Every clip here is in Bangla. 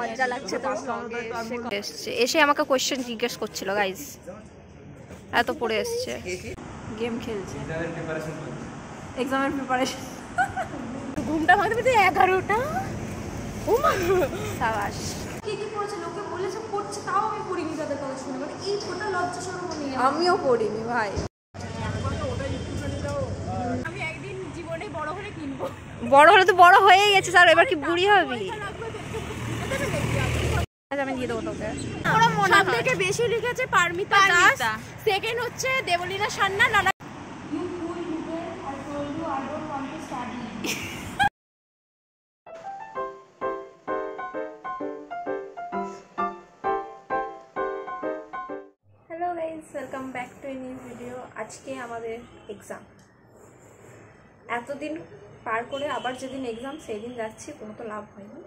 লজ্জা লাগছে তো এসে এসে আমাকে কোশ্চেন জিজ্ঞেস করছিল গাইস, এত পড়ে এসছে, গেম খেলছে, এক্সামের প্রিপারেশন। ঘুমটা ভাঙতে 11টা। ও মা সাবাস। কি কি পড়ছে লোকে বলেছে পড়ছে, তাও আমি পড়িনি তাদের কথা শুনে, মানে এই ছোটা লজ্জা শরম নিয়ে আমিও পড়িনি ভাই। আমি একদিন জীবনে বড় হলে কিনবো। বড় হলে তো বড় হয়ে গেছে স্যার, এবার কি বুড়ি হবি? আমি দিয়ে দেবো তোকে। সব থেকে বেশি লিখেছে পারমিতা দাস, সেকেন্ড হচ্ছে দেবলীনা সান্না। নানা hello guys, welcome back to a new video. আজকে আমাদের এক্সাম, এতদিন পার করে আবার যেদিন এক্সাম সেই দিন যাচ্ছি, কোনো তো লাভ হয়নি।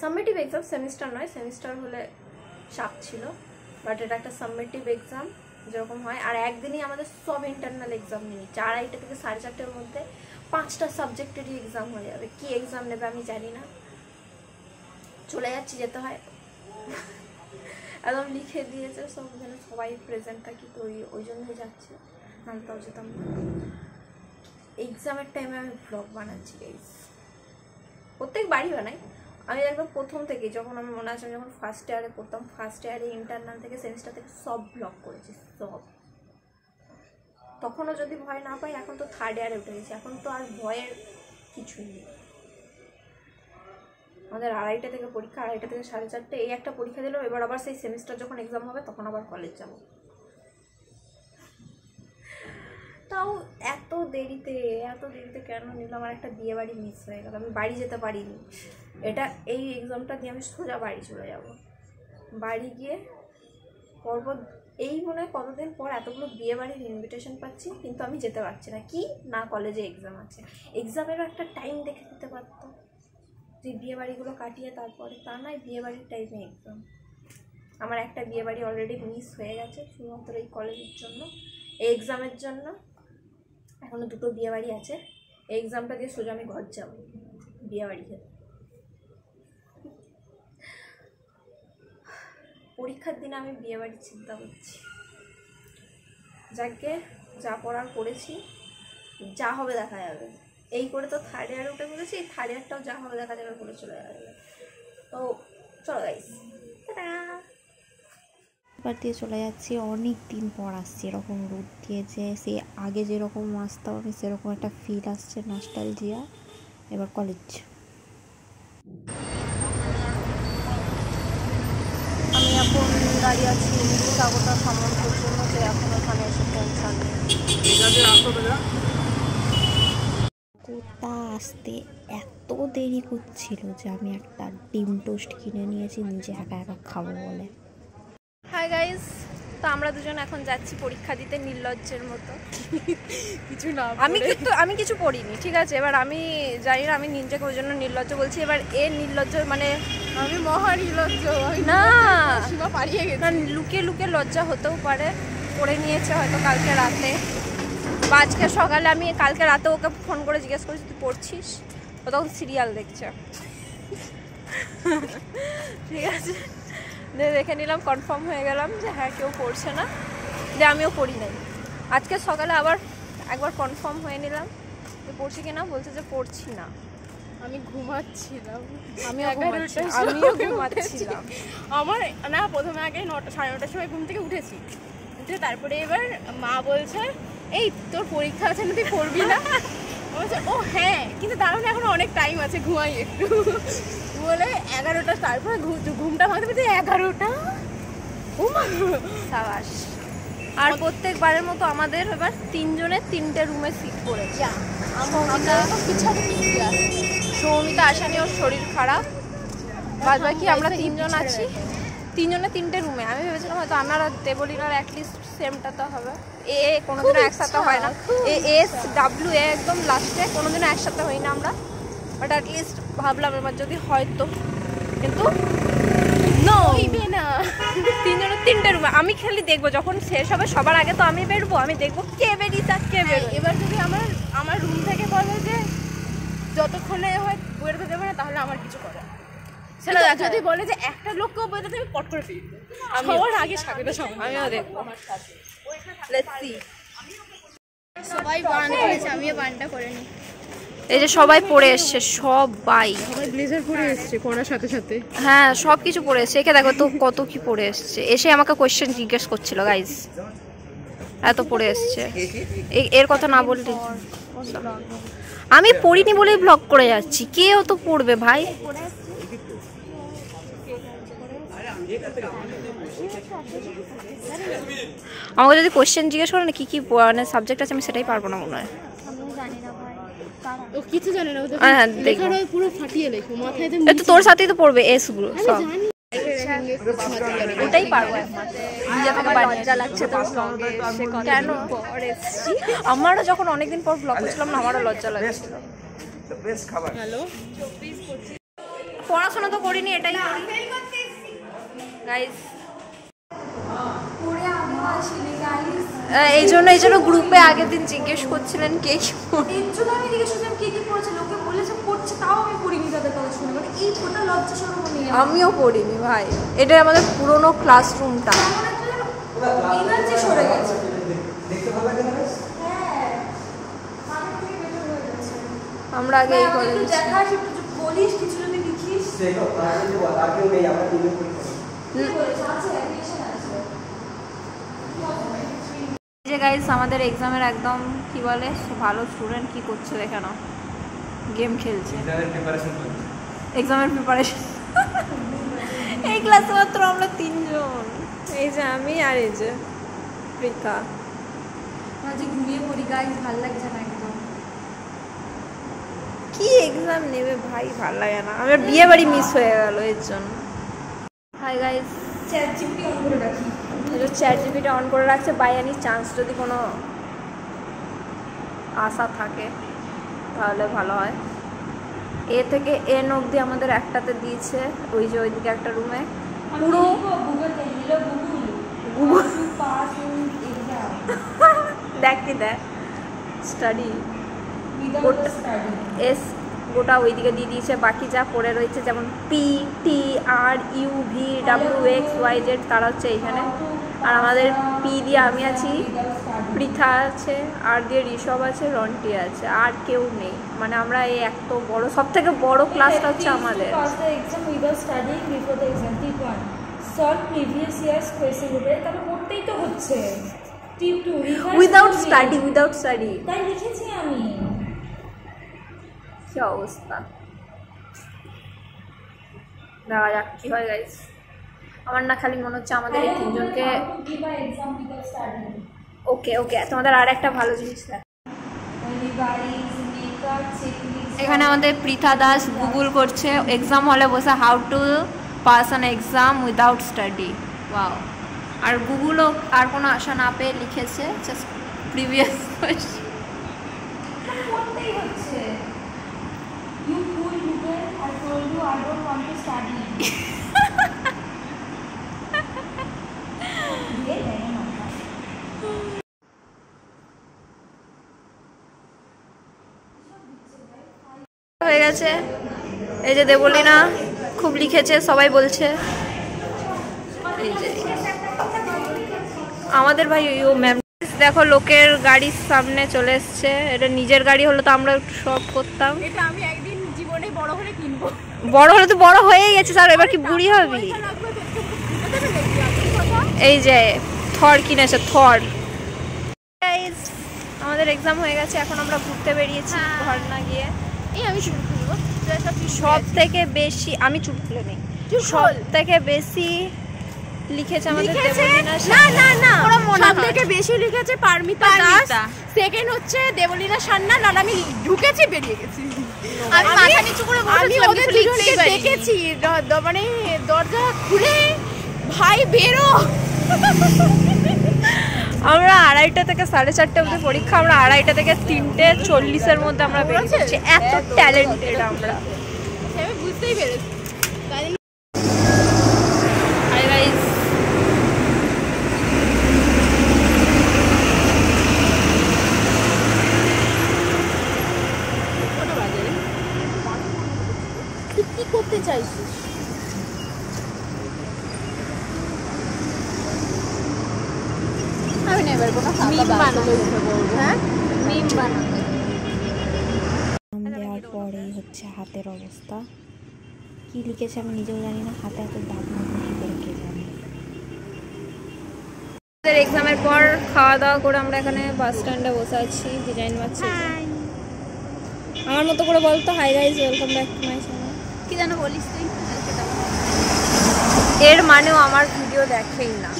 সাবমিটিভ এক্সাম, সেমিস্টার নয়, সেমিস্টার হলে চাপ ছিল, বাট এটা একটা সাবমিটিভ এক্সাম যেরকম হয়। আর একদিনই আমাদের সব ইন্টারনাল এক্সাম নিয়ে 4:30 থেকে 4:30-এর মধ্যে 5টা সাবজেক্টেরই এক্সাম হয়ে যাবে। কি এক্সাম নেবে আমি জানি না, চলে যাচ্ছি, যেতে হয়। একদম লিখে দিয়েছে সব, যেন সবাই প্রেজেন্ট থাকি, তো ওই জন্যই যাচ্ছি, নাহলে তাও যেতাম না। এক্সামের টাইমে আমি ব্লগ বানাচ্ছি গাইস, প্রত্যেক বাড়ি বানাই আমি একদম প্রথম থেকে। যখন আমি মনে আছে, যখন ফার্স্ট ইয়ারে পড়তাম, ফার্স্ট ইয়ারে ইন্টারনাল থেকে সেমিস্টার থেকে সব ব্লগ করেছি, সব। তখনও যদি ভয় না পাই, এখন তো থার্ড ইয়ারে উঠে গেছি, এখন তো আর ভয়ের কিছুই নেই। আমাদের 2:30 থেকে পরীক্ষা, 2:30 থেকে 4:30, এই একটা পরীক্ষা দিলাম, এবার আবার সেই সেমিস্টার যখন এক্সাম হবে তখন আবার কলেজ যাব। তাও এত দেরিতে কেন নিলাম? আমার একটা বিয়ে বাড়ি মিস হয়ে গেল, আমি বাড়ি যেতে পারিনি। এই এক্সামটা দিয়ে আমি সোজা বাড়ি চলে যাব। বাড়ি গিয়ে পরপর এই মনে হয় কতদিন পর এতগুলো বিয়ে বাড়ির ইনভিটেশন পাচ্ছি, কিন্তু আমি যেতে পারছি না। কি না, কলেজে এক্সাম আছে, এক্সামেরও একটা টাইম দেখে দিতে পারতো, যে বিয়ে বাড়িগুলো কাটিয়ে তারপরে। তা নয়, বিয়ে বাড়ির টাইমে এক্সাম। আমার একটা বিয়ে বাড়ি অলরেডি মিস হয়ে গেছে শুধুমাত্র এই কলেজের জন্য, এই এক্সামের জন্য। এখনও 2টো বিয়ে বাড়ি আছে, এই এক্সামটা দিয়ে সোজা আমি ঘর যাব বিয়ে বাড়িতে। পরীক্ষার দিনে আমি বিয়ে বাড়ির চিন্তা করছি। যাকে যা পড়ার পড়েছি, যা হবে দেখা যাবে। এই করে তো থার্ড ইয়ারে উঠে পড়েছি, এই থার্ড ইয়ারটাও যা হবে দেখা যাবে করে চলে যাবে। তো চলো গাইস, এবার দিয়ে চলে যাচ্ছি। অনেক দিন পর আসছি, এরকম রোদ দিয়েছে, সে আগে যেরকম আসতাম আমি সেরকম একটা ফিল আসছে, নস্টালজিয়া। এবার কলেজ। আমি এখন দাঁড়িয়ে আছি কাগজটা সামনের জন্য, যে এখন ওখানে এসে পৌঁছানো। কোথা আসতে এত দেরি করছিল যে আমি একটা ডিম টোস্ট কিনে নিয়েছি, নিজে একা একা খাবো বলে। হাই গাইস, তো আমরা দুজন এখন যাচ্ছি পরীক্ষা দিতে নির্লজ্জের মতো। কিছু না, আমি কিছু পড়িনি, ঠিক আছে। এবার আমি জানি না, আমি নিজেকে ওই জন্য নির্লজ্জ বলছি। এবার নির্লজ্জ মানে আমি মহা নির্লজ্জ না, সীমা পালিয়ে গেছি। লুকিয়ে লুকিয়ে লজ্জা হতেও পারে, পড়ে নিয়েছে হয়তো কালকে রাতে বা আজকে সকালে। আমি কালকে রাতে ওকে ফোন করে জিজ্ঞেস করেছি তুই পড়ছিস, ও তখন সিরিয়াল দেখছে। ঠিক আছে, দেখে নিলাম, কনফার্ম হয়ে গেলাম যে হ্যাঁ কেউ পড়ছে না, যে আমিও পড়ি নাই। আজকে সকালে আবার একবার কনফার্ম হয়ে নিলাম যে পড়ছি কিনা, বলছে যে পড়ছি না। আমি ঘুমাচ্ছিলাম, আমিও ঘুমাচ্ছিলাম। আমার না, প্রথমে আগে 9:30টার সময় ঘুম থেকে উঠেছি, তারপরে এবার মা বলছে এই তোর পরীক্ষা আছে না, তুই পড়বি না? বলছে ও হ্যাঁ, কিন্তু দাঁড়ানো এখনো অনেক টাইম আছে, ঘুমাই একটু বলে 11টা, তারপরে ঘুমটা ভাঙতে 11টা। ও মা সাবাস। আর প্রত্যেকবারের মতো আমাদের এবার 3 জনের 3টে রুমে সিট পড়েছে। সৌমিতা আসেনি, ওর শরীর খারাপ, বাদ বাকি আমরা 3 জন আছি। 3 জনে 3টে রুমে। আমি ভেবেছিলাম হয়তো আমার আর দেবলীনার অ্যাটলিস্ট সেমটা তো হবে। এ কোনোদিনও একসাথে হয় না, এস ডাব্লিউ এ একদম লাস্টে, কোনোদিনও একসাথে হই না আমরা, বাট অ্যাটলিস্ট ভাবলাম এবার যদি হয়তো, কিন্তু না 3 জনের 3টে রুমে। আমি খালি দেখবো যখন শেষ হবে, সবার আগে তো আমি বেরবো, আমি দেখবো কে বেরিয়েছে কে বেরো। এবার যদি আমার রুম থেকে বলে যে যতক্ষণে হয় বেরোতে দেবে না, তাহলে আমার কিছু করে সেটা দেখা যদি বলে যে একটা লোককেও বলে তুমি পট করে ফিরবে সবার আগে সাগরে সঙ্গে আমিও দেখবো। Let's see. সবাই বান করেছে, আমিও বানটা করে নিই। এই যে সবাই পড়ে এসছে, সবাই সবাই ব্লেজার পরে এসছে পড়ার সাথে সাথে। হ্যাঁ সব কিছু পড়ে এসছে। একে দেখো তো কত কি পড়ে এসছে, এসে আমাকে কোয়েশ্চেন জিজ্ঞেস করছিল গাইজ, এত পড়ে এসছে। এর কথা না বললে আমি পড়িনি বলেই ব্লগ করে যাচ্ছি, কেউ তো পড়বে ভাই। আমাকে যদি কোয়েশ্চেন জিজ্ঞেস করে না কি কি মানে সাবজেক্ট আছে, আমি সেটাই পারবো না মনে হয়। ও কিছু জানে না, হ্যাঁ লেখার হয় পুরো ফাটিয়ে লেখো মাথায়। তো তোর সাথেই তো পড়বে এস গুলো সব, ওটাই পারবো। লজ্জা লাগছে তোর সঙ্গে কেন? আমারও যখন অনেকদিন পর ব্লগ করছিলাম না, আমারও লজ্জা লাগছিল। পড়াশোনা তো করিনি, এটাই গাইস। এই জন্য গ্রুপে আগের দিন জিজ্ঞেস করছিলেন কে কি আমি জিজ্ঞেস করছিলাম কে কি পড়ছে, লোকে বলেছে পড়ছে, তাও আমি পড়িনি তাদের কথা শুনে। মানে এই ছোটা লজ্জা সরব নিয়ে আমিও পড়িনি ভাই। এটাই আমাদের পুরোনো ক্লাসরুমটা, এনার্জি সরে গেছে। আমরা আগে এই কলেজ দেখাস একটু বলিস, কিছু যদি লিখিস। যে গাইস আমাদের এক্সামের একদম কি বলে ভালো স্টুডেন্ট কি করছে দেখে নাও, গেম খেলছে। এক্সামের প্রিপারেশন এই ক্লাসে মাত্র আমরা 3 জন, এই যে আমি আর এই যে পৃথা। মাঝে ঘুমিয়ে পড়ি গাইস, ভালো লাগছে না একদম। কি এক্সাম নেবে ভাই, ভালো লাগে না। আমার বিয়ে বাড়ি মিস হয়ে গেল এর জন্য। Hi guys, chat GPT on করে রাখি। চ্যাট জিপিটি অন করে রাখছে বাই এনি চান্স, যদি কোনো আশা থাকে তাহলে ভালো হয়। এ থেকে এন অবধি আমাদের একটাতে দিয়েছে, ওই যে ওইদিকে একটা রুমে পুরো গুগল দেখ কি দেখ স্টাডি এস গোটা ওইদিকে দিয়ে দিয়েছে। বাকি যা পড়ে রয়েছে যেমন P T R U V W X Y Z তারা হচ্ছে এইখানে। আর আমাদের পি দিয়ে আমি আছি, পৃথা আছে, আর দিয়ে ঋষভ আছে, রন্টি আছে, আর কেউ নেই। মানে আমরা এই এত বড়, সব থেকে বড় ক্লাসটা হচ্ছে আমাদের। পড়তেই তো হচ্ছে উইদাউট স্টাডি তাই লিখেছি আমি। কি অবস্থা, দেখা যাক কি হয় গাইস। আমার না খালি মনে হচ্ছে আমাদের এই 3 জনকে ওকে তোমাদের আর একটা ভালো জিনিস দেখ, এখানে আমাদের পৃথা দাস গুগল করছে এক্সাম হলে বসে how to pass an exam without study. Wow. আর গুগলও আর কোনো আশা না পেয়ে লিখেছে জাস্ট প্রিভিয়াস কোয়েশ্চেন। পড়তেই হচ্ছে। You fool, Google, I told you I don't want to study. হয়ে গেছে। এই যে দেবলীনা খুব লিখেছে, সবাই বলছে। এই যে আমাদের ভাই ও ম্যাম দেখো লোকের গাড়ির সামনে চলে এসছে। এটা নিজের গাড়ি হলো তো আমরা একটু শখ করতাম। এটা আমি একদিন জীবনে বড় হলে কিনবো। বড় হলে তো বড় হয়ে গেছে স্যার, এবার কি বুড়ি হবি? এই যে থর কিনেছে, থর। আমাদের এক্সাম হয়ে গেছে, এখন আমরা ঘুরতে বেরিয়েছি ঘর না গিয়ে। এই আমি শুরু করবো। সব থেকে বেশি আমি চুপ খুলে নেই, সব থেকে বেশি লিখেছে আমাদের দেবলীনা। সব থেকে বেশি লিখেছে পারমিতা দাস, সেকেন্ড হচ্ছে দেবলীনা সান্যাল, আর আমি ঢুকেছি বেরিয়ে গেছি। আমি মাথা নিচু করে বসেছিলাম, ওদের দুজনকে দেখেছি মানে দরজা খুলে ভাই বেরো। আমরা 2:30 থেকে 4:30 অবধি পরীক্ষা, আমরা 2:30 থেকে 3:40 মধ্যে আমরা বেরিয়েছি। এত ট্যালেন্টেড আমরা, আমি বুঝতেই পেরেছি। হাই গাইস, কি করতে চাইছিস? না এবার কোনো মিম বানাতে উঠে পড়বো। হ্যাঁ মিম বানাতে দেওয়ার পরেই হচ্ছে হাতের অবস্থা কি লিখেছে আমি নিজেও জানি না, হাতে এত দাগ মাখবো কি করে কে জানে। এক্সামের পর খাওয়া দাওয়া করে আমরা এখানে বাস স্ট্যান্ডে বসে আছি, ডিজাইন মারছি। আমার মতো করে বলতো hi guys welcome back to my channel. কি জানো বলিস তুই? এর মানেও আমার ভিডিও দেখেই না,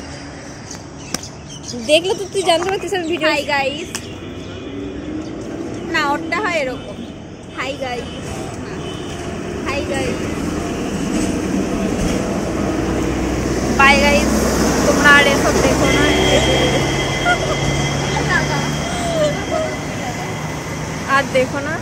দেখলে তো তুই জানতে পারতিস আমি ভিডিও। হাই গাইস না, ওটা হয় এরকম hi guys, hi guys, bye guys. তোমরা আর এসব দেখো না, আর দেখো না।